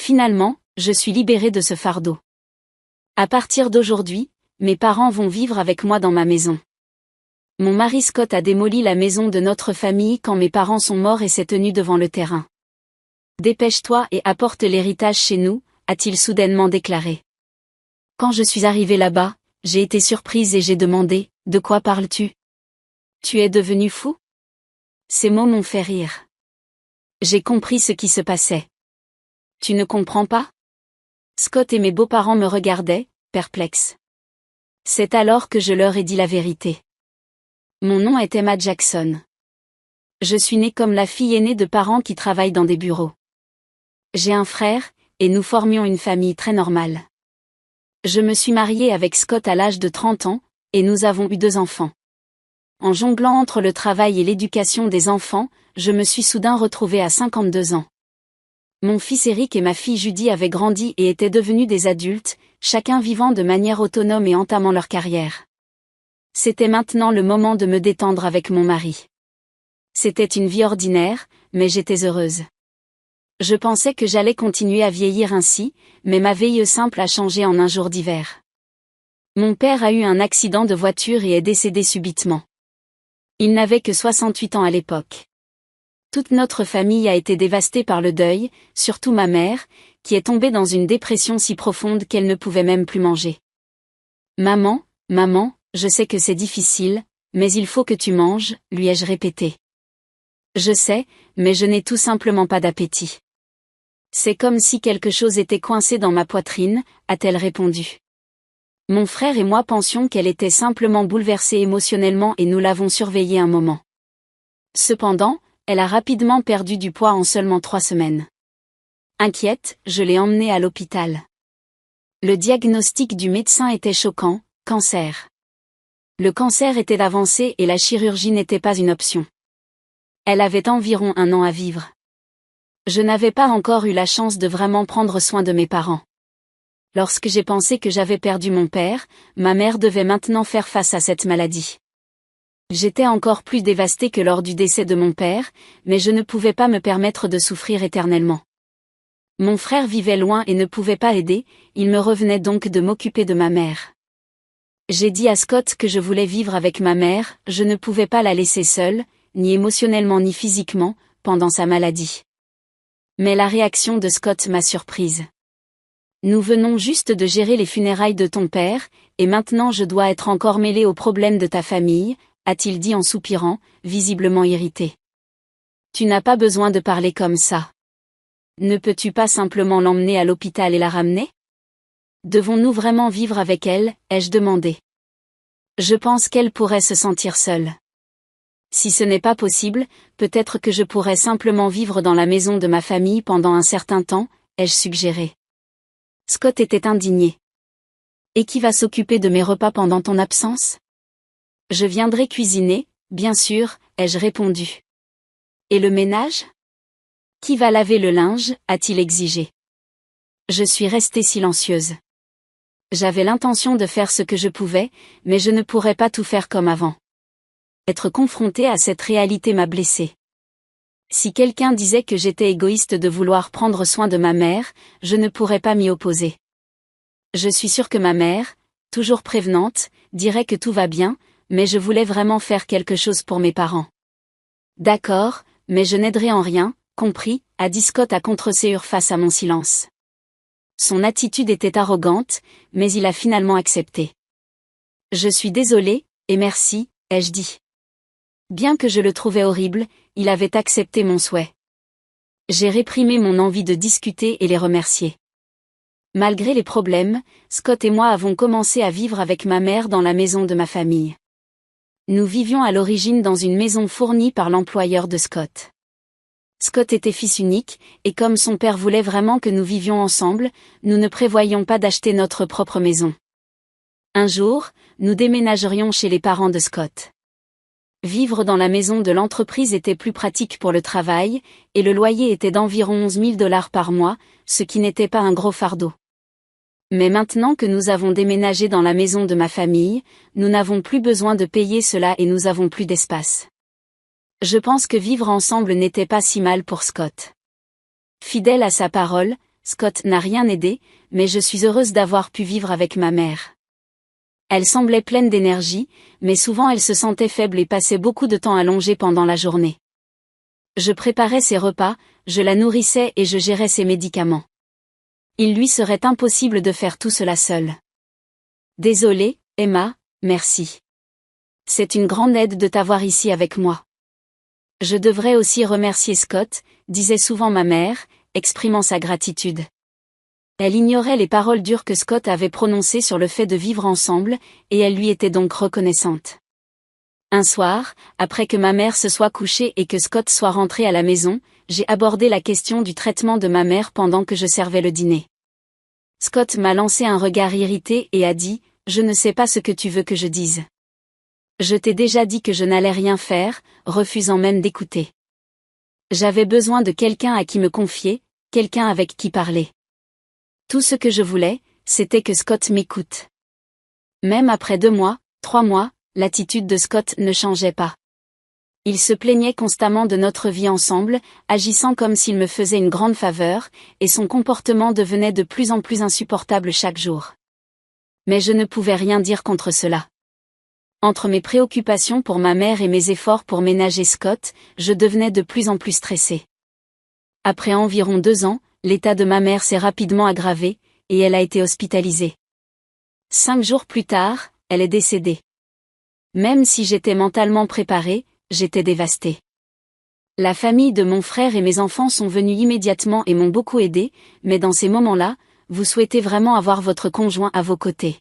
Finalement, je suis libérée de ce fardeau. À partir d'aujourd'hui, mes parents vont vivre avec moi dans ma maison. Mon mari Scott a démoli la maison de notre famille quand mes parents sont morts et s'est tenu devant le terrain. Dépêche-toi et apporte l'héritage chez nous, a-t-il soudainement déclaré. Quand je suis arrivée là-bas, j'ai été surprise et j'ai demandé, de quoi parles-tu? Tu es devenu fou? Ces mots m'ont fait rire. J'ai compris ce qui se passait. Tu ne comprends pas? Scott et mes beaux-parents me regardaient, perplexes. C'est alors que je leur ai dit la vérité. Mon nom est Emma Jackson. Je suis née comme la fille aînée de parents qui travaillent dans des bureaux. J'ai un frère, et nous formions une famille très normale. Je me suis mariée avec Scott à l'âge de 30 ans, et nous avons eu 2 enfants. En jonglant entre le travail et l'éducation des enfants, je me suis soudain retrouvée à 52 ans. Mon fils Eric et ma fille Judy avaient grandi et étaient devenus des adultes, chacun vivant de manière autonome et entamant leur carrière. C'était maintenant le moment de me détendre avec mon mari. C'était une vie ordinaire, mais j'étais heureuse. Je pensais que j'allais continuer à vieillir ainsi, mais ma veille simple a changé en un jour d'hiver. Mon père a eu un accident de voiture et est décédé subitement. Il n'avait que 68 ans à l'époque. Toute notre famille a été dévastée par le deuil, surtout ma mère, qui est tombée dans une dépression si profonde qu'elle ne pouvait même plus manger. Maman, je sais que c'est difficile, mais il faut que tu manges, lui ai-je répété. Je sais, mais je n'ai tout simplement pas d'appétit. C'est comme si quelque chose était coincé dans ma poitrine, a-t-elle répondu. Mon frère et moi pensions qu'elle était simplement bouleversée émotionnellement et nous l'avons surveillée un moment. Cependant, elle a rapidement perdu du poids en seulement 3 semaines. Inquiète, je l'ai emmenée à l'hôpital. Le diagnostic du médecin était choquant, cancer. Le cancer était avancé et la chirurgie n'était pas une option. Elle avait environ 1 an à vivre. Je n'avais pas encore eu la chance de vraiment prendre soin de mes parents. Lorsque j'ai pensé que j'avais perdu mon père, ma mère devait maintenant faire face à cette maladie. J'étais encore plus dévastée que lors du décès de mon père, mais je ne pouvais pas me permettre de souffrir éternellement. Mon frère vivait loin et ne pouvait pas aider, il me revenait donc de m'occuper de ma mère. J'ai dit à Scott que je voulais vivre avec ma mère, je ne pouvais pas la laisser seule, ni émotionnellement ni physiquement, pendant sa maladie. Mais la réaction de Scott m'a surprise. Nous venons juste de gérer les funérailles de ton père, et maintenant je dois être encore mêlée aux problèmes de ta famille, a-t-il dit en soupirant, visiblement irrité. Tu n'as pas besoin de parler comme ça. Ne peux-tu pas simplement l'emmener à l'hôpital et la ramener? Devons-nous vraiment vivre avec elle, ai-je demandé. Je pense qu'elle pourrait se sentir seule. Si ce n'est pas possible, peut-être que je pourrais simplement vivre dans la maison de ma famille pendant un certain temps, ai-je suggéré. Scott était indigné. Et qui va s'occuper de mes repas pendant ton absence? Je viendrai cuisiner, bien sûr, ai-je répondu. Et le ménage? Qui va laver le linge, a-t-il exigé. Je suis restée silencieuse. J'avais l'intention de faire ce que je pouvais, mais je ne pourrais pas tout faire comme avant. Être confrontée à cette réalité m'a blessée. Si quelqu'un disait que j'étais égoïste de vouloir prendre soin de ma mère, je ne pourrais pas m'y opposer. Je suis sûre que ma mère, toujours prévenante, dirait que tout va bien, mais je voulais vraiment faire quelque chose pour mes parents. D'accord, mais je n'aiderai en rien, compris, a dit Scott à contre-séure face à mon silence. Son attitude était arrogante, mais il a finalement accepté. Je suis désolée, et merci, ai-je dit. Bien que je le trouvais horrible, il avait accepté mon souhait. J'ai réprimé mon envie de discuter et les remercier. Malgré les problèmes, Scott et moi avons commencé à vivre avec ma mère dans la maison de ma famille. Nous vivions à l'origine dans une maison fournie par l'employeur de Scott. Scott était fils unique, et comme son père voulait vraiment que nous vivions ensemble, nous ne prévoyions pas d'acheter notre propre maison. Un jour, nous déménagerions chez les parents de Scott. Vivre dans la maison de l'entreprise était plus pratique pour le travail, et le loyer était d'environ 11 000 $ par mois, ce qui n'était pas un gros fardeau. Mais maintenant que nous avons déménagé dans la maison de ma famille, nous n'avons plus besoin de payer cela et nous avons plus d'espace. Je pense que vivre ensemble n'était pas si mal pour Scott. Fidèle à sa parole, Scott n'a rien aidé, mais je suis heureuse d'avoir pu vivre avec ma mère. Elle semblait pleine d'énergie, mais souvent elle se sentait faible et passait beaucoup de temps allongée pendant la journée. Je préparais ses repas, je la nourrissais et je gérais ses médicaments. Il lui serait impossible de faire tout cela seule. Désolée, Emma, merci. C'est une grande aide de t'avoir ici avec moi. Je devrais aussi remercier Scott, disait souvent ma mère, exprimant sa gratitude. Elle ignorait les paroles dures que Scott avait prononcées sur le fait de vivre ensemble, et elle lui était donc reconnaissante. Un soir, après que ma mère se soit couchée et que Scott soit rentré à la maison, j'ai abordé la question du traitement de ma mère pendant que je servais le dîner. Scott m'a lancé un regard irrité et a dit « Je ne sais pas ce que tu veux que je dise. Je t'ai déjà dit que je n'allais rien faire, refusant même d'écouter. J'avais besoin de quelqu'un à qui me confier, quelqu'un avec qui parler. Tout ce que je voulais, c'était que Scott m'écoute. » Même après 2 mois, 3 mois, l'attitude de Scott ne changeait pas. Il se plaignait constamment de notre vie ensemble, agissant comme s'il me faisait une grande faveur, et son comportement devenait de plus en plus insupportable chaque jour. Mais je ne pouvais rien dire contre cela. Entre mes préoccupations pour ma mère et mes efforts pour ménager Scott, je devenais de plus en plus stressée. Après environ 2 ans, l'état de ma mère s'est rapidement aggravé, et elle a été hospitalisée. 5 jours plus tard, elle est décédée. Même si j'étais mentalement préparée, j'étais dévastée. La famille de mon frère et mes enfants sont venus immédiatement et m'ont beaucoup aidé, mais dans ces moments-là, vous souhaitez vraiment avoir votre conjoint à vos côtés.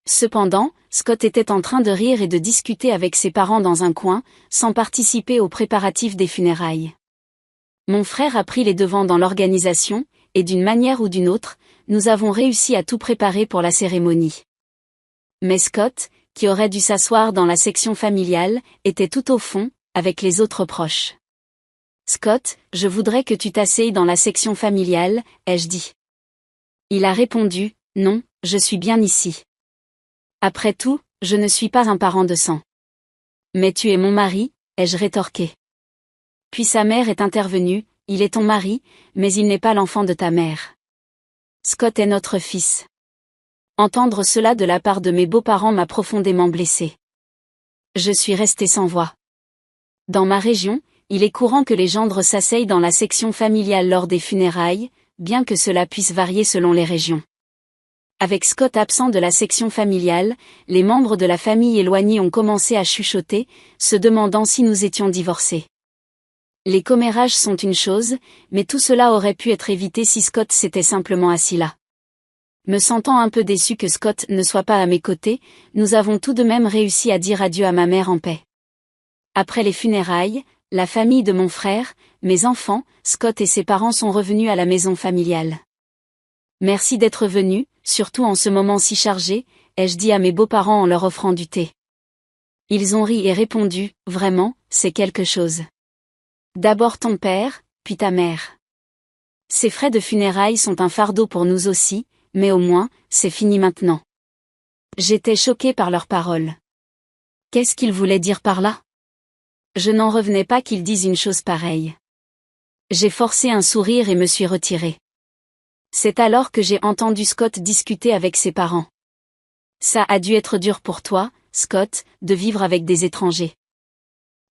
Cependant, Scott était en train de rire et de discuter avec ses parents dans un coin, sans participer aux préparatifs des funérailles. Mon frère a pris les devants dans l'organisation, et d'une manière ou d'une autre, nous avons réussi à tout préparer pour la cérémonie. Mais Scott, qui aurait dû s'asseoir dans la section familiale, était tout au fond, avec les autres proches. « Scott, je voudrais que tu t'asseyes dans la section familiale, ai-je dit. » Il a répondu, « Non, je suis bien ici. Après tout, je ne suis pas un parent de sang. »« Mais tu es mon mari, ai-je rétorqué. Puis sa mère est intervenue, « Il est ton mari, mais il n'est pas l'enfant de ta mère. Scott est notre fils. » Entendre cela de la part de mes beaux-parents m'a profondément blessée. Je suis restée sans voix. Dans ma région, il est courant que les gendres s'asseyent dans la section familiale lors des funérailles, bien que cela puisse varier selon les régions. Avec Scott absent de la section familiale, les membres de la famille éloignée ont commencé à chuchoter, se demandant si nous étions divorcés. Les commérages sont une chose, mais tout cela aurait pu être évité si Scott s'était simplement assis là. Me sentant un peu déçu que Scott ne soit pas à mes côtés, nous avons tout de même réussi à dire adieu à ma mère en paix. Après les funérailles, la famille de mon frère, mes enfants, Scott et ses parents sont revenus à la maison familiale. Merci d'être venus, surtout en ce moment si chargé, ai-je dit à mes beaux-parents en leur offrant du thé. Ils ont ri et répondu, vraiment, c'est quelque chose. D'abord ton père, puis ta mère. Ces frais de funérailles sont un fardeau pour nous aussi, mais au moins, c'est fini maintenant. J'étais choquée par leurs paroles. Qu'est-ce qu'ils voulaient dire par là? Je n'en revenais pas qu'ils disent une chose pareille. J'ai forcé un sourire et me suis retirée. C'est alors que j'ai entendu Scott discuter avec ses parents. Ça a dû être dur pour toi, Scott, de vivre avec des étrangers.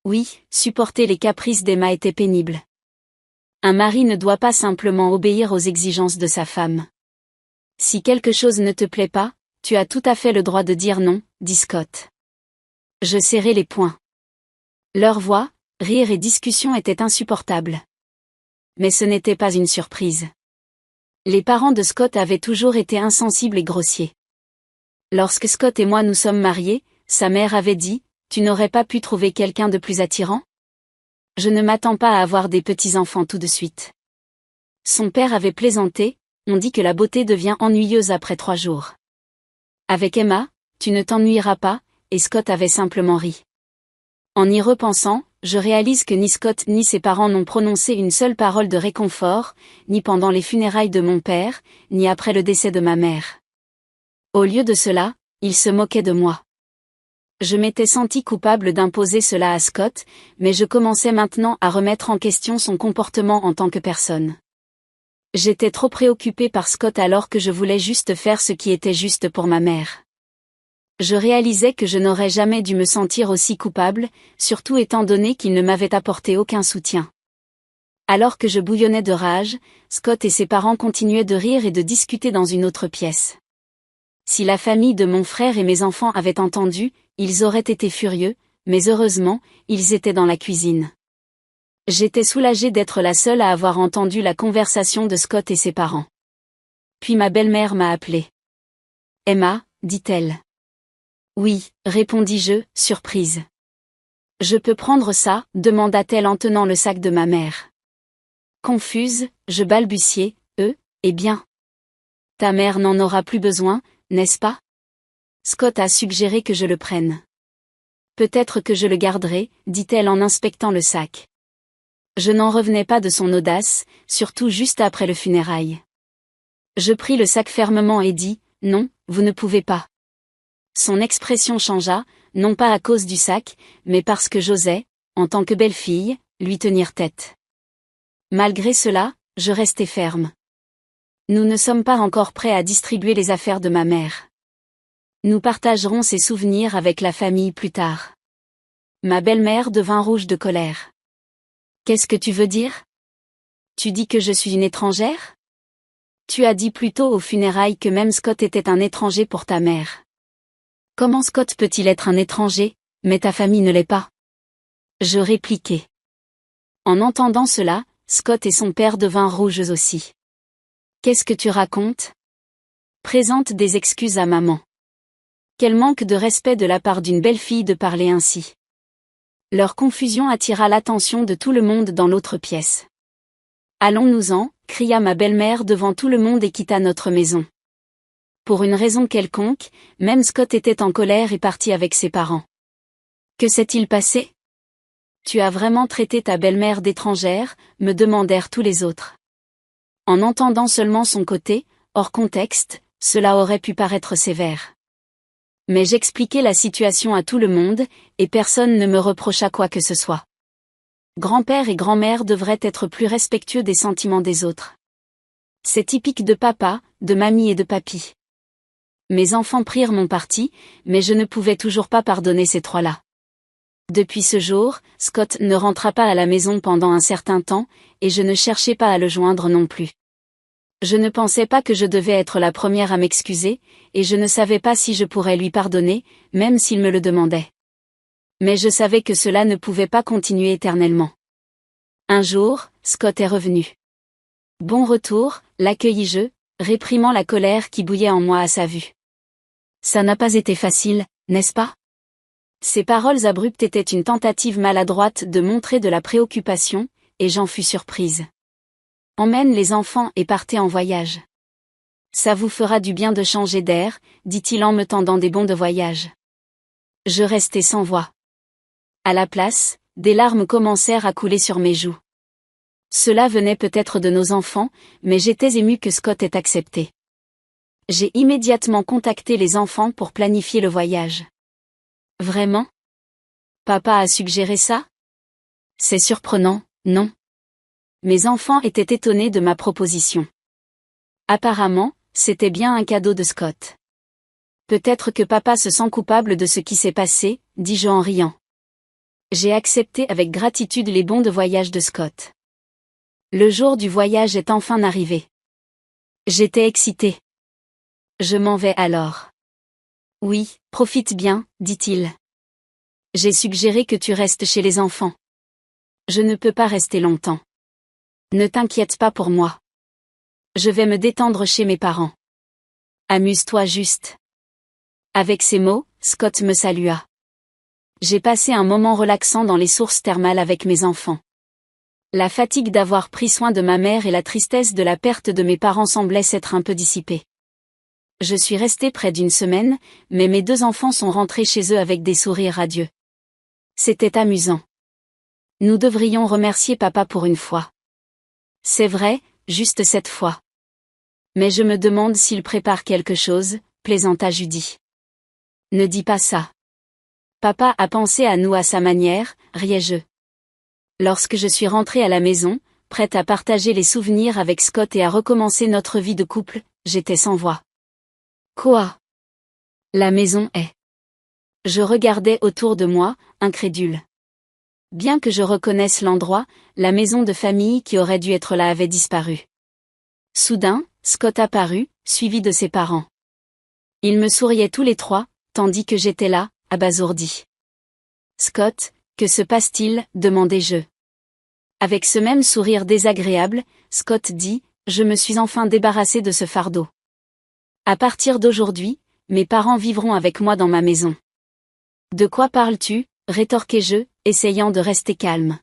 Oui, supporter les caprices d'Emma était pénible. Un mari ne doit pas simplement obéir aux exigences de sa femme. Si quelque chose ne te plaît pas, tu as tout à fait le droit de dire non, dit Scott. Je serrai les poings. Leur voix, rire et discussion étaient insupportables. Mais ce n'était pas une surprise. Les parents de Scott avaient toujours été insensibles et grossiers. Lorsque Scott et moi nous sommes mariés, sa mère avait dit, « Tu n'aurais pas pu trouver quelqu'un de plus attirant ? Je ne m'attends pas à avoir des petits-enfants tout de suite. » Son père avait plaisanté, on dit que la beauté devient ennuyeuse après 3 jours. Avec Emma, tu ne t'ennuieras pas, et Scott avait simplement ri. En y repensant, je réalise que ni Scott ni ses parents n'ont prononcé une seule parole de réconfort, ni pendant les funérailles de mon père, ni après le décès de ma mère. Au lieu de cela, ils se moquaient de moi. Je m'étais sentie coupable d'imposer cela à Scott, mais je commençais maintenant à remettre en question son comportement en tant que personne. J'étais trop préoccupée par Scott alors que je voulais juste faire ce qui était juste pour ma mère. Je réalisais que je n'aurais jamais dû me sentir aussi coupable, surtout étant donné qu'il ne m'avait apporté aucun soutien. Alors que je bouillonnais de rage, Scott et ses parents continuaient de rire et de discuter dans une autre pièce. Si la famille de mon frère et mes enfants avaient entendu, ils auraient été furieux, mais heureusement, ils étaient dans la cuisine. J'étais soulagée d'être la seule à avoir entendu la conversation de Scott et ses parents. Puis ma belle-mère m'a appelée. « Emma », dit-elle. « Oui », répondis-je, surprise. « Je peux prendre ça ?» demanda-t-elle en tenant le sac de ma mère. Confuse, je balbutiai, « eh bien. Ta mère n'en aura plus besoin, n'est-ce pas ?» Scott a suggéré que je le prenne. « Peut-être que je le garderai », dit-elle en inspectant le sac. Je n'en revenais pas de son audace, surtout juste après le funérail. Je pris le sac fermement et dis, « Non, vous ne pouvez pas. » Son expression changea, non pas à cause du sac, mais parce que j'osais, en tant que belle-fille, lui tenir tête. Malgré cela, je restai ferme. Nous ne sommes pas encore prêts à distribuer les affaires de ma mère. Nous partagerons ses souvenirs avec la famille plus tard. Ma belle-mère devint rouge de colère. Qu'est-ce que tu veux dire? Tu dis que je suis une étrangère? Tu as dit plus tôt aux funérailles que même Scott était un étranger pour ta mère. Comment Scott peut-il être un étranger, mais ta famille ne l'est pas? Je répliquai. En entendant cela, Scott et son père devinrent rouges aussi. Qu'est-ce que tu racontes? Présente des excuses à maman. Quel manque de respect de la part d'une belle-fille de parler ainsi. Leur confusion attira l'attention de tout le monde dans l'autre pièce. Allons-nous-en, cria ma belle-mère devant tout le monde et quitta notre maison. Pour une raison quelconque, même Scott était en colère et parti avec ses parents. Que s'est-il passé? Tu as vraiment traité ta belle-mère d'étrangère, me demandèrent tous les autres. En entendant seulement son côté, hors contexte, cela aurait pu paraître sévère. Mais j'expliquai la situation à tout le monde, et personne ne me reprocha quoi que ce soit. Grand-père et grand-mère devraient être plus respectueux des sentiments des autres. C'est typique de papa, de mamie et de papy. Mes enfants prirent mon parti, mais je ne pouvais toujours pas pardonner ces trois-là. Depuis ce jour, Scott ne rentra pas à la maison pendant un certain temps, et je ne cherchais pas à le joindre non plus. Je ne pensais pas que je devais être la première à m'excuser, et je ne savais pas si je pourrais lui pardonner, même s'il me le demandait. Mais je savais que cela ne pouvait pas continuer éternellement. Un jour, Scott est revenu. Bon retour, l'accueillis-je, réprimant la colère qui bouillait en moi à sa vue. Ça n'a pas été facile, n'est-ce pas? Ces paroles abruptes étaient une tentative maladroite de montrer de la préoccupation, et j'en fus surprise. Emmène les enfants et partez en voyage. Ça vous fera du bien de changer d'air, dit-il en me tendant des bons de voyage. Je restai sans voix. À la place, des larmes commencèrent à couler sur mes joues. Cela venait peut-être de nos enfants, mais j'étais émue que Scott ait accepté. J'ai immédiatement contacté les enfants pour planifier le voyage. Vraiment? Papa a suggéré ça? C'est surprenant, non? Mes enfants étaient étonnés de ma proposition. Apparemment, c'était bien un cadeau de Scott. Peut-être que papa se sent coupable de ce qui s'est passé, dis-je en riant. J'ai accepté avec gratitude les bons de voyage de Scott. Le jour du voyage est enfin arrivé. J'étais excitée. Je m'en vais alors. Oui, profite bien, dit-il. J'ai suggéré que tu restes chez les enfants. Je ne peux pas rester longtemps. Ne t'inquiète pas pour moi. Je vais me détendre chez mes parents. Amuse-toi juste. Avec ces mots, Scott me salua. J'ai passé un moment relaxant dans les sources thermales avec mes enfants. La fatigue d'avoir pris soin de ma mère et la tristesse de la perte de mes parents semblaient s'être un peu dissipées. Je suis restée près d'une semaine, mais mes deux enfants sont rentrés chez eux avec des sourires radieux. C'était amusant. Nous devrions remercier papa pour une fois. C'est vrai, juste cette fois. Mais je me demande s'il prépare quelque chose, plaisanta Judy. Ne dis pas ça. Papa a pensé à nous à sa manière, riais-je. Lorsque je suis rentrée à la maison, prête à partager les souvenirs avec Scott et à recommencer notre vie de couple, j'étais sans voix. Quoi? La maison est. Je regardais autour de moi, incrédule. Bien que je reconnaisse l'endroit, la maison de famille qui aurait dû être là avait disparu. Soudain, Scott apparut, suivi de ses parents. Ils me souriaient tous les trois, tandis que j'étais là, abasourdi. Scott, que se passe-t-il? Demandai-je. Avec ce même sourire désagréable, Scott dit, je me suis enfin débarrassé de ce fardeau. À partir d'aujourd'hui, mes parents vivront avec moi dans ma maison. De quoi parles-tu? Rétorquai-je, essayant de rester calme.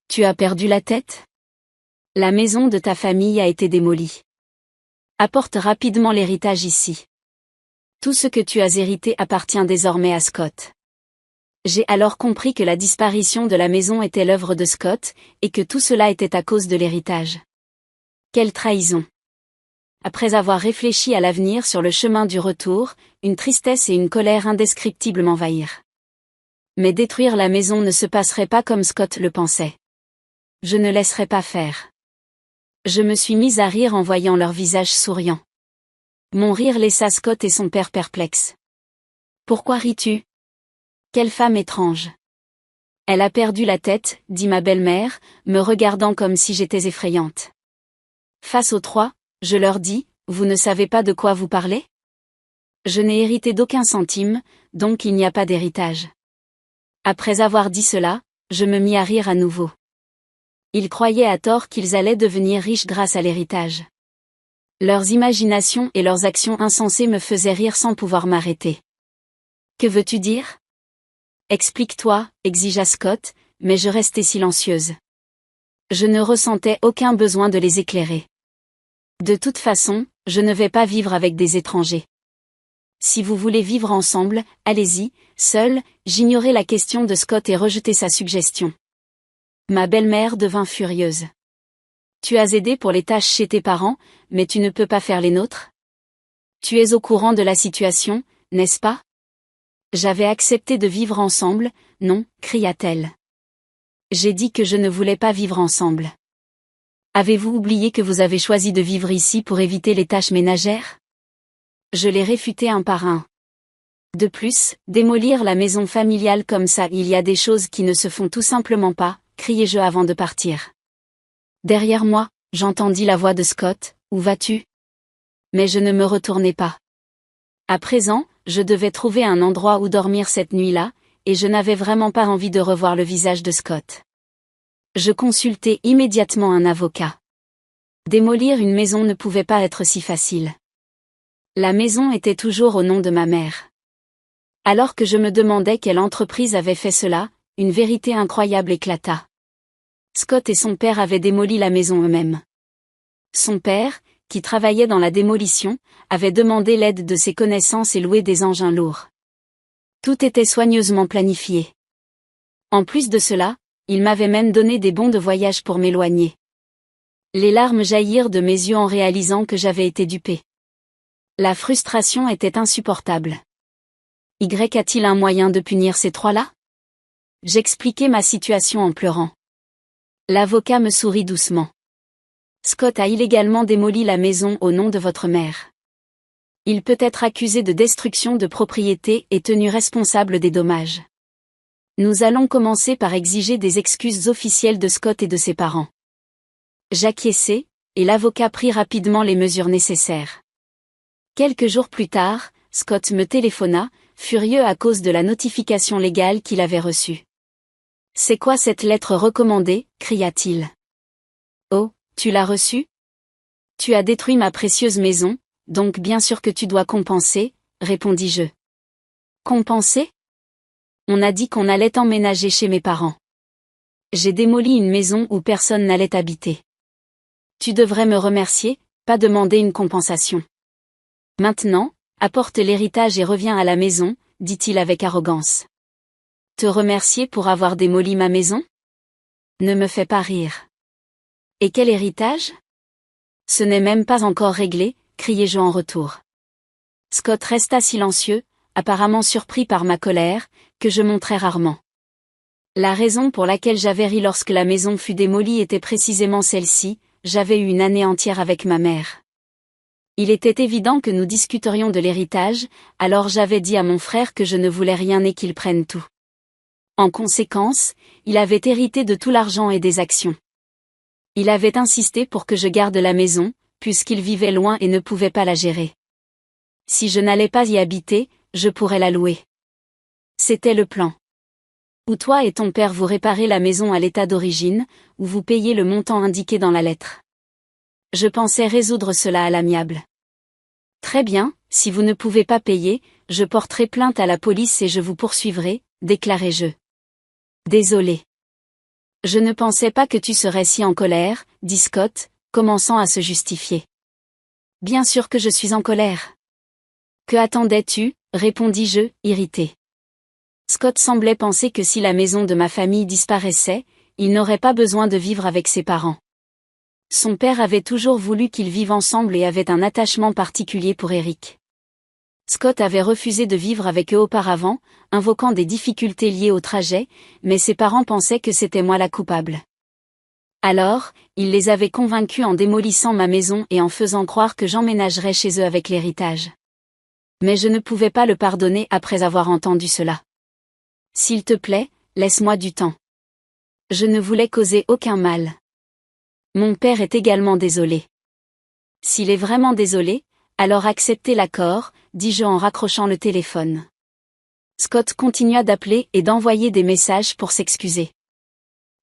Tu as perdu la tête? La maison de ta famille a été démolie. Apporte rapidement l'héritage ici. Tout ce que tu as hérité appartient désormais à Scott. J'ai alors compris que la disparition de la maison était l'œuvre de Scott, et que tout cela était à cause de l'héritage. Quelle trahison! Après avoir réfléchi à l'avenir sur le chemin du retour, une tristesse et une colère indescriptibles m'envahirent. Mais détruire la maison ne se passerait pas comme Scott le pensait. Je ne laisserai pas faire. Je me suis mise à rire en voyant leurs visages souriants. Mon rire laissa Scott et son père perplexes. Pourquoi ris-tu? Quelle femme étrange. Elle a perdu la tête, dit ma belle-mère, me regardant comme si j'étais effrayante. Face aux trois, je leur dis, vous ne savez pas de quoi vous parlez? Je n'ai hérité d'aucun centime, donc il n'y a pas d'héritage. Après avoir dit cela, je me mis à rire à nouveau. Ils croyaient à tort qu'ils allaient devenir riches grâce à l'héritage. Leurs imaginations et leurs actions insensées me faisaient rire sans pouvoir m'arrêter. Que veux-tu dire? Explique-toi, exigea Scott, mais je restais silencieuse. Je ne ressentais aucun besoin de les éclairer. De toute façon, je ne vais pas vivre avec des étrangers. Si vous voulez vivre ensemble, allez-y, seul, j'ignorais la question de Scott et rejetai sa suggestion. Ma belle-mère devint furieuse. Tu as aidé pour les tâches chez tes parents, mais tu ne peux pas faire les nôtres? Tu es au courant de la situation, n'est-ce pas? J'avais accepté de vivre ensemble, non, cria-t-elle. J'ai dit que je ne voulais pas vivre ensemble. Avez-vous oublié que vous avez choisi de vivre ici pour éviter les tâches ménagères? Je les réfutai un par un. De plus, démolir la maison familiale comme ça, il y a des choses qui ne se font tout simplement pas, criai-je avant de partir. Derrière moi, j'entendis la voix de Scott, où vas-tu? Mais je ne me retournai pas. À présent, je devais trouver un endroit où dormir cette nuit-là, et je n'avais vraiment pas envie de revoir le visage de Scott. Je consultai immédiatement un avocat. Démolir une maison ne pouvait pas être si facile. La maison était toujours au nom de ma mère. Alors que je me demandais quelle entreprise avait fait cela, une vérité incroyable éclata. Scott et son père avaient démoli la maison eux-mêmes. Son père, qui travaillait dans la démolition, avait demandé l'aide de ses connaissances et loué des engins lourds. Tout était soigneusement planifié. En plus de cela, il m'avait même donné des bons de voyage pour m'éloigner. Les larmes jaillirent de mes yeux en réalisant que j'avais été dupé. La frustration était insupportable. Y a-t-il un moyen de punir ces trois-là? J'expliquai ma situation en pleurant. L'avocat me sourit doucement. Scott a illégalement démoli la maison au nom de votre mère. Il peut être accusé de destruction de propriété et tenu responsable des dommages. Nous allons commencer par exiger des excuses officielles de Scott et de ses parents. J'acquiesçai, et l'avocat prit rapidement les mesures nécessaires. Quelques jours plus tard, Scott me téléphona, furieux à cause de la notification légale qu'il avait reçue. « C'est quoi cette lettre recommandée ?» cria-t-il. « Oh, tu l'as reçue? Tu as détruit ma précieuse maison, donc bien sûr que tu dois compenser, répondis-je. Compenser? On a dit qu'on allait emménager chez mes parents. J'ai démoli une maison où personne n'allait habiter. Tu devrais me remercier, pas demander une compensation. Maintenant, apporte l'héritage et reviens à la maison, dit-il avec arrogance. Te remercier pour avoir démoli ma maison? Ne me fais pas rire. Et quel héritage? Ce n'est même pas encore réglé, criai-je en retour. Scott resta silencieux, apparemment surpris par ma colère, que je montrais rarement. La raison pour laquelle j'avais ri lorsque la maison fut démolie était précisément celle-ci, j'avais eu une année entière avec ma mère. Il était évident que nous discuterions de l'héritage, alors j'avais dit à mon frère que je ne voulais rien et qu'il prenne tout. En conséquence, il avait hérité de tout l'argent et des actions. Il avait insisté pour que je garde la maison, puisqu'il vivait loin et ne pouvait pas la gérer. Si je n'allais pas y habiter, je pourrais la louer. C'était le plan. Ou toi et ton père vous réparez la maison à l'état d'origine, ou vous payez le montant indiqué dans la lettre. Je pensais résoudre cela à l'amiable. Très bien, si vous ne pouvez pas payer, je porterai plainte à la police et je vous poursuivrai, déclarai-je. Désolé. Je ne pensais pas que tu serais si en colère, dit Scott, commençant à se justifier. Bien sûr que je suis en colère. Que attendais-tu, répondis-je, irrité. Scott semblait penser que si la maison de ma famille disparaissait, il n'aurait pas besoin de vivre avec ses parents. Son père avait toujours voulu qu'ils vivent ensemble et avait un attachement particulier pour Eric. Scott avait refusé de vivre avec eux auparavant, invoquant des difficultés liées au trajet, mais ses parents pensaient que c'était moi la coupable. Alors, il les avait convaincus en démolissant ma maison et en faisant croire que j'emménagerais chez eux avec l'héritage. Mais je ne pouvais pas le pardonner après avoir entendu cela. S'il te plaît, laisse-moi du temps. Je ne voulais causer aucun mal. Mon père est également désolé. S'il est vraiment désolé, alors acceptez l'accord, dis-je en raccrochant le téléphone. Scott continua d'appeler et d'envoyer des messages pour s'excuser.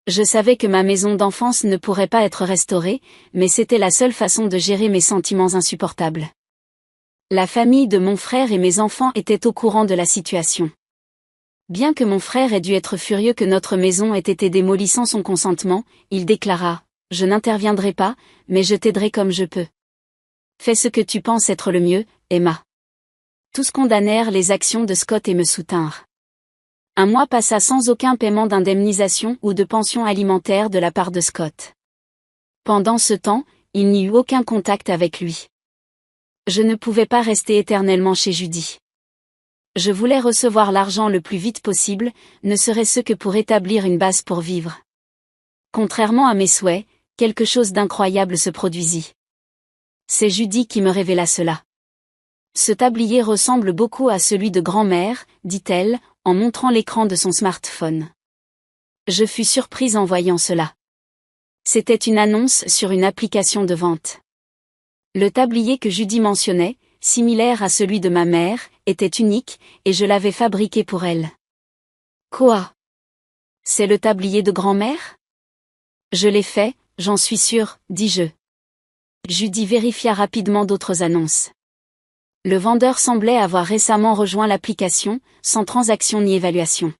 Je savais que ma maison d'enfance ne pourrait pas être restaurée, mais c'était la seule façon de gérer mes sentiments insupportables. La famille de mon frère et mes enfants étaient au courant de la situation. Bien que mon frère ait dû être furieux que notre maison ait été démolie sans son consentement, il déclara « Je n'interviendrai pas, mais je t'aiderai comme je peux. Fais ce que tu penses être le mieux, Emma. » Tous condamnèrent les actions de Scott et me soutinrent. Un mois passa sans aucun paiement d'indemnisation ou de pension alimentaire de la part de Scott. Pendant ce temps, il n'y eut aucun contact avec lui. Je ne pouvais pas rester éternellement chez Judy. Je voulais recevoir l'argent le plus vite possible, ne serait-ce que pour établir une base pour vivre. Contrairement à mes souhaits, quelque chose d'incroyable se produisit. C'est Judy qui me révéla cela. Ce tablier ressemble beaucoup à celui de grand-mère, dit-elle, en montrant l'écran de son smartphone. Je fus surprise en voyant cela. C'était une annonce sur une application de vente. Le tablier que Judy mentionnait, similaire à celui de ma mère, était unique, et je l'avais fabriqué pour elle. Quoi? C'est le tablier de grand-mère? Je l'ai fait, j'en suis sûre, dis-je. Judy vérifia rapidement d'autres annonces. Le vendeur semblait avoir récemment rejoint l'application, sans transaction ni évaluation.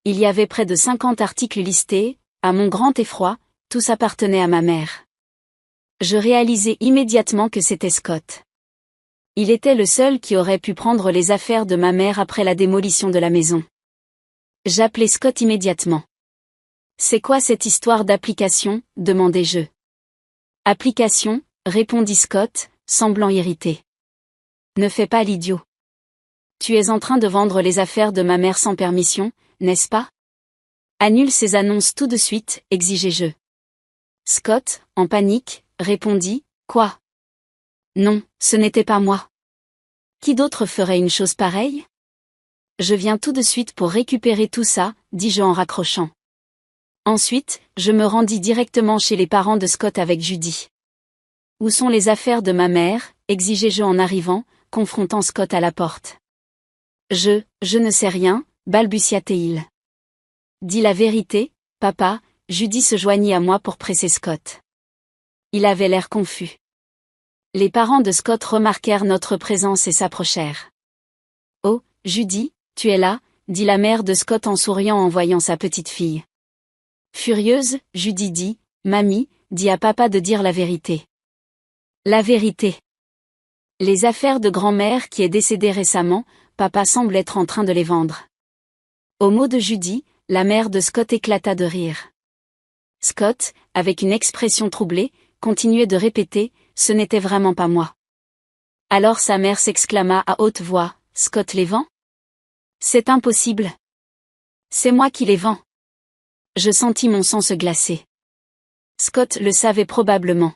Il y avait près de 50 articles listés, à mon grand effroi, tous appartenaient à ma mère. Je réalisai immédiatement que c'était Scott. Il était le seul qui aurait pu prendre les affaires de ma mère après la démolition de la maison. J'appelai Scott immédiatement. « C'est quoi cette histoire d'application ?» demandai-je. « Application ?» répondit Scott, semblant irrité. « Ne fais pas l'idiot. Tu es en train de vendre les affaires de ma mère sans permission, n'est-ce pas? Annule ces annonces tout de suite, exigeai-je. Scott, en panique, répondit, « Quoi? Non, ce n'était pas moi. Qui d'autre ferait une chose pareille? Je viens tout de suite pour récupérer tout ça, dis-je en raccrochant. Ensuite, je me rendis directement chez les parents de Scott avec Judy. Où sont les affaires de ma mère? Exigeai-je en arrivant, confrontant Scott à la porte. Je ne sais rien, balbutia-t-il. Dis la vérité, papa, Judy se joignit à moi pour presser Scott. Il avait l'air confus. Les parents de Scott remarquèrent notre présence et s'approchèrent. « Oh, Judy, tu es là ?» dit la mère de Scott en souriant en voyant sa petite fille. Furieuse, Judy dit, « Mamie, dis à papa de dire la vérité. » La vérité. Les affaires de grand-mère qui est décédée récemment, papa semble être en train de les vendre. Au mot de Judy, la mère de Scott éclata de rire. Scott, avec une expression troublée, continuait de répéter, « Ce n'était vraiment pas moi. » Alors sa mère s'exclama à haute voix, « Scott les vend? C'est impossible. C'est moi qui les vends. » Je sentis mon sang se glacer. Scott le savait probablement.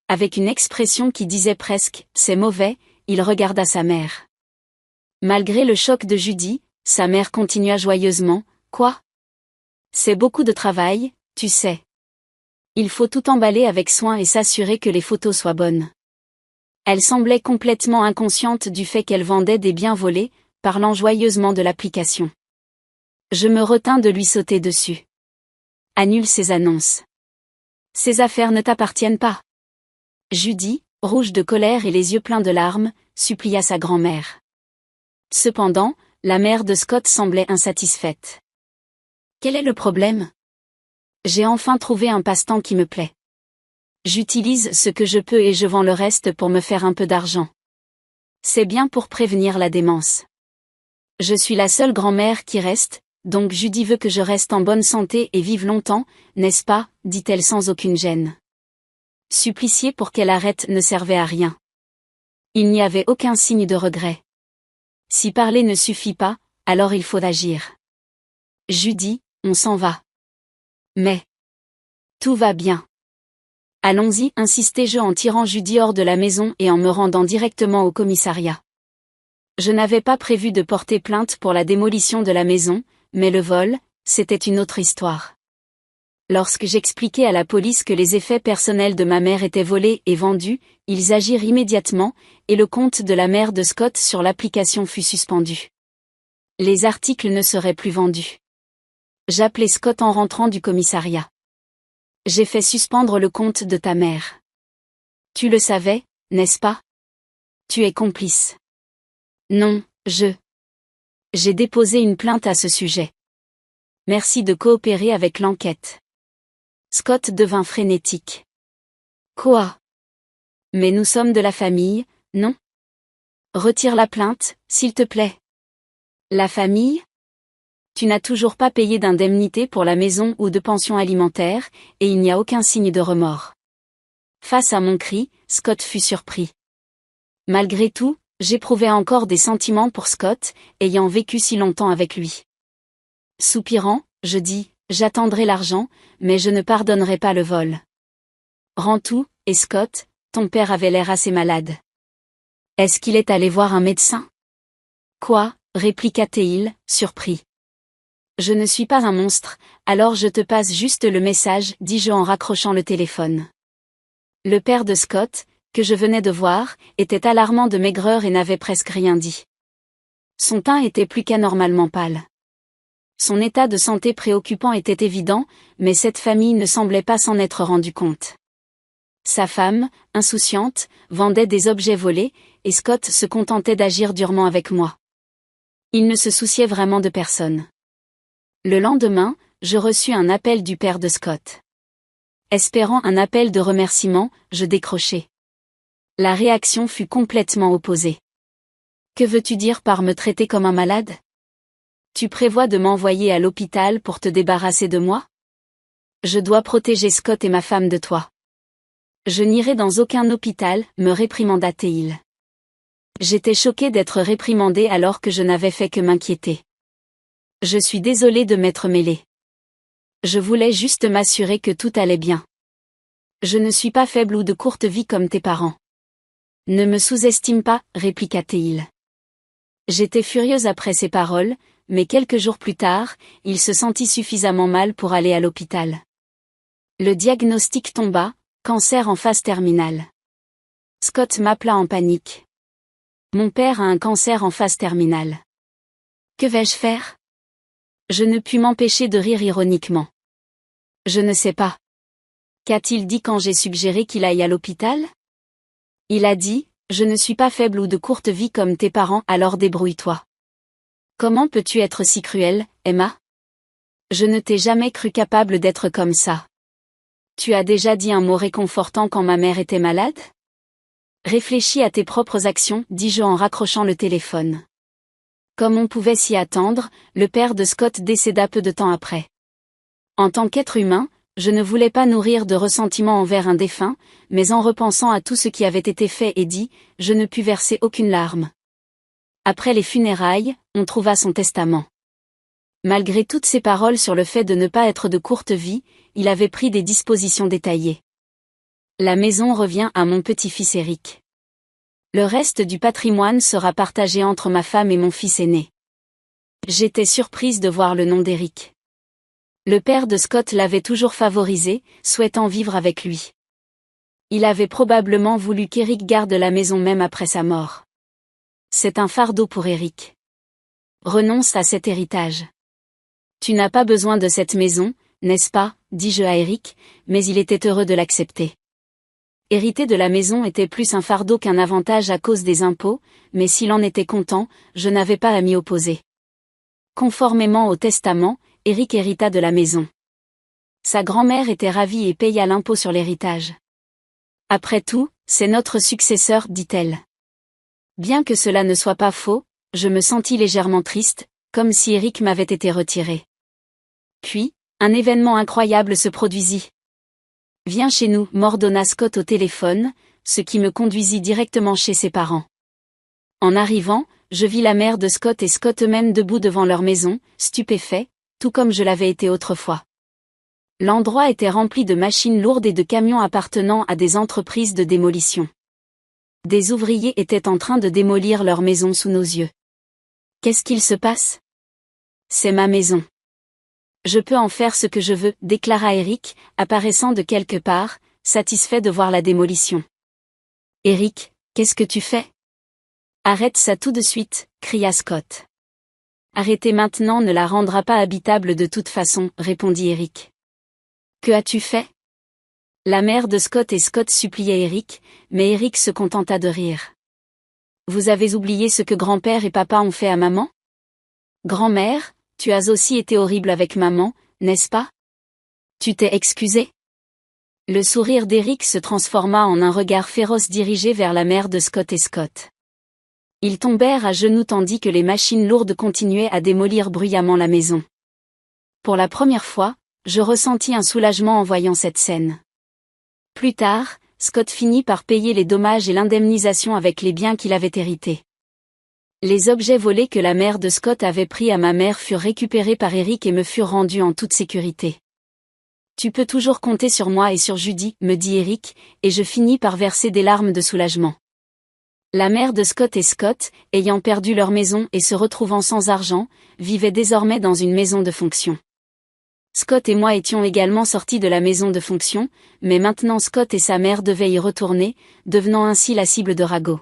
Avec une expression qui disait presque « c'est mauvais », il regarda sa mère. Malgré le choc de Judy, sa mère continua joyeusement « Quoi ? C'est beaucoup de travail, tu sais. Il faut tout emballer avec soin et s'assurer que les photos soient bonnes. » Elle semblait complètement inconsciente du fait qu'elle vendait des biens volés, parlant joyeusement de l'application. Je me retins de lui sauter dessus. Annule ces annonces. Ces affaires ne t'appartiennent pas. Judy, rouge de colère et les yeux pleins de larmes, supplia sa grand-mère. Cependant, la mère de Scott semblait insatisfaite. Quel est le problème ? J'ai enfin trouvé un passe-temps qui me plaît. J'utilise ce que je peux et je vends le reste pour me faire un peu d'argent. C'est bien pour prévenir la démence. Je suis la seule grand-mère qui reste, donc Judy veut que je reste en bonne santé et vive longtemps, n'est-ce pas, dit-elle sans aucune gêne. Supplicier pour qu'elle arrête ne servait à rien. Il n'y avait aucun signe de regret. Si parler ne suffit pas, alors il faut agir. Judy, on s'en va. Mais tout va bien. Allons-y, insistai-je en tirant Judy hors de la maison et en me rendant directement au commissariat. Je n'avais pas prévu de porter plainte pour la démolition de la maison, mais le vol, c'était une autre histoire. Lorsque j'expliquai à la police que les effets personnels de ma mère étaient volés et vendus, ils agirent immédiatement, et le compte de la mère de Scott sur l'application fut suspendu. Les articles ne seraient plus vendus. J'appelai Scott en rentrant du commissariat. J'ai fait suspendre le compte de ta mère. Tu le savais, n'est-ce pas ? Tu es complice. Non, j'ai déposé une plainte à ce sujet. Merci de coopérer avec l'enquête. Scott devint frénétique. Quoi ? Mais nous sommes de la famille, non ? Retire la plainte, s'il te plaît. La famille ? Tu n'as toujours pas payé d'indemnité pour la maison ou de pension alimentaire, et il n'y a aucun signe de remords. Face à mon cri, Scott fut surpris. Malgré tout, j'éprouvais encore des sentiments pour Scott, ayant vécu si longtemps avec lui. Soupirant, je dis, j'attendrai l'argent, mais je ne pardonnerai pas le vol. Rends tout, et Scott, ton père avait l'air assez malade. Est-ce qu'il est allé voir un médecin ? Quoi ? Répliqua-t-il, surpris. Je ne suis pas un monstre, alors je te passe juste le message, dis-je en raccrochant le téléphone. Le père de Scott, que je venais de voir, était alarmant de maigreur et n'avait presque rien dit. Son teint était plus qu'anormalement pâle. Son état de santé préoccupant était évident, mais cette famille ne semblait pas s'en être rendu compte. Sa femme, insouciante, vendait des objets volés, et Scott se contentait d'agir durement avec moi. Il ne se souciait vraiment de personne. Le lendemain, je reçus un appel du père de Scott. Espérant un appel de remerciement, je décrochai. La réaction fut complètement opposée. Que veux-tu dire par me traiter comme un malade ? Tu prévois de m'envoyer à l'hôpital pour te débarrasser de moi ? Je dois protéger Scott et ma femme de toi. Je n'irai dans aucun hôpital, me réprimanda-t-il. J'étais choquée d'être réprimandée alors que je n'avais fait que m'inquiéter. Je suis désolée de m'être mêlée. Je voulais juste m'assurer que tout allait bien. Je ne suis pas faible ou de courte vie comme tes parents. Ne me sous-estime pas, répliqua-t-il. J'étais furieuse après ces paroles, mais quelques jours plus tard, il se sentit suffisamment mal pour aller à l'hôpital. Le diagnostic tomba, cancer en phase terminale. Scott m'appela en panique. Mon père a un cancer en phase terminale. Que vais-je faire ? Je ne pus m'empêcher de rire ironiquement. Je ne sais pas. Qu'a-t-il dit quand j'ai suggéré qu'il aille à l'hôpital ? Il a dit, je ne suis pas faible ou de courte vie comme tes parents, alors débrouille-toi. Comment peux-tu être si cruelle, Emma ? Je ne t'ai jamais cru capable d'être comme ça. Tu as déjà dit un mot réconfortant quand ma mère était malade ? Réfléchis à tes propres actions, dis-je en raccrochant le téléphone. Comme on pouvait s'y attendre, le père de Scott décéda peu de temps après. En tant qu'être humain, je ne voulais pas nourrir de ressentiment envers un défunt, mais en repensant à tout ce qui avait été fait et dit, je ne pus verser aucune larme. Après les funérailles, on trouva son testament. Malgré toutes ses paroles sur le fait de ne pas être de courte vie, il avait pris des dispositions détaillées. La maison revient à mon petit-fils Eric. Le reste du patrimoine sera partagé entre ma femme et mon fils aîné. J'étais surprise de voir le nom d'Eric. Le père de Scott l'avait toujours favorisé, souhaitant vivre avec lui. Il avait probablement voulu qu'Eric garde la maison même après sa mort. C'est un fardeau pour Eric. Renonce à cet héritage. Tu n'as pas besoin de cette maison, n'est-ce pas, dis-je à Eric, mais il était heureux de l'accepter. Hériter de la maison était plus un fardeau qu'un avantage à cause des impôts, mais s'il en était content, je n'avais pas à m'y opposer. Conformément au testament, Eric hérita de la maison. Sa grand-mère était ravie et paya l'impôt sur l'héritage. Après tout, c'est notre successeur, dit-elle. Bien que cela ne soit pas faux, je me sentis légèrement triste, comme si Eric m'avait été retiré. Puis, un événement incroyable se produisit. « Viens chez nous » m'ordonna Scott au téléphone, ce qui me conduisit directement chez ses parents. En arrivant, je vis la mère de Scott et Scott eux-mêmes debout devant leur maison, stupéfaits, tout comme je l'avais été autrefois. L'endroit était rempli de machines lourdes et de camions appartenant à des entreprises de démolition. Des ouvriers étaient en train de démolir leur maison sous nos yeux. Qu'est-ce qu'il se passe? C'est ma maison. Je peux en faire ce que je veux, déclara Eric, apparaissant de quelque part, satisfait de voir la démolition. Eric, qu'est-ce que tu fais? Arrête ça tout de suite, cria Scott. Arrêter maintenant ne la rendra pas habitable de toute façon, répondit Eric. Que as-tu fait? La mère de Scott et Scott suppliaient Eric, mais Eric se contenta de rire. Vous avez oublié ce que grand-père et papa ont fait à maman? Grand-mère, tu as aussi été horrible avec maman, n'est-ce pas? Tu t'es excusé? Le sourire d'Eric se transforma en un regard féroce dirigé vers la mère de Scott et Scott. Ils tombèrent à genoux tandis que les machines lourdes continuaient à démolir bruyamment la maison. Pour la première fois, je ressentis un soulagement en voyant cette scène. Plus tard, Scott finit par payer les dommages et l'indemnisation avec les biens qu'il avait hérités. Les objets volés que la mère de Scott avait pris à ma mère furent récupérés par Eric et me furent rendus en toute sécurité. Tu peux toujours compter sur moi et sur Judy, me dit Eric, et je finis par verser des larmes de soulagement. La mère de Scott et Scott, ayant perdu leur maison et se retrouvant sans argent, vivaient désormais dans une maison de fonction. Scott et moi étions également sortis de la maison de fonction, mais maintenant Scott et sa mère devaient y retourner, devenant ainsi la cible de ragots.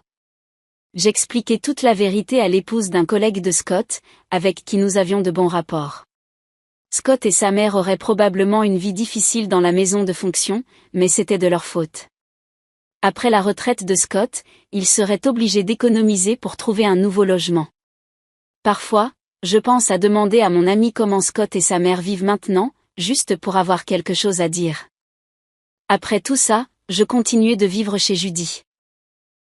J'expliquai toute la vérité à l'épouse d'un collègue de Scott, avec qui nous avions de bons rapports. Scott et sa mère auraient probablement une vie difficile dans la maison de fonction, mais c'était de leur faute. Après la retraite de Scott, ils seraient obligés d'économiser pour trouver un nouveau logement. Parfois, je pense à demander à mon ami comment Scott et sa mère vivent maintenant, juste pour avoir quelque chose à dire. Après tout ça, je continuais de vivre chez Judy.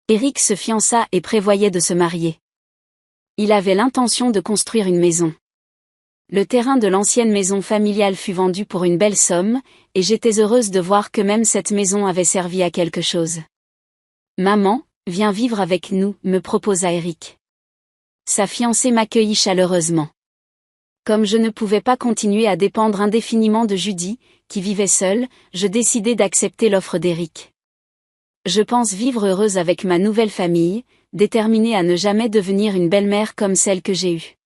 Eric se fiança et prévoyait de se marier. Il avait l'intention de construire une maison. Le terrain de l'ancienne maison familiale fut vendu pour une belle somme, et j'étais heureuse de voir que même cette maison avait servi à quelque chose. Maman, viens vivre avec nous, me proposa Eric. Sa fiancée m'accueillit chaleureusement. Comme je ne pouvais pas continuer à dépendre indéfiniment de Judy, qui vivait seule, je décidai d'accepter l'offre d'Eric. Je pense vivre heureuse avec ma nouvelle famille, déterminée à ne jamais devenir une belle-mère comme celle que j'ai eue.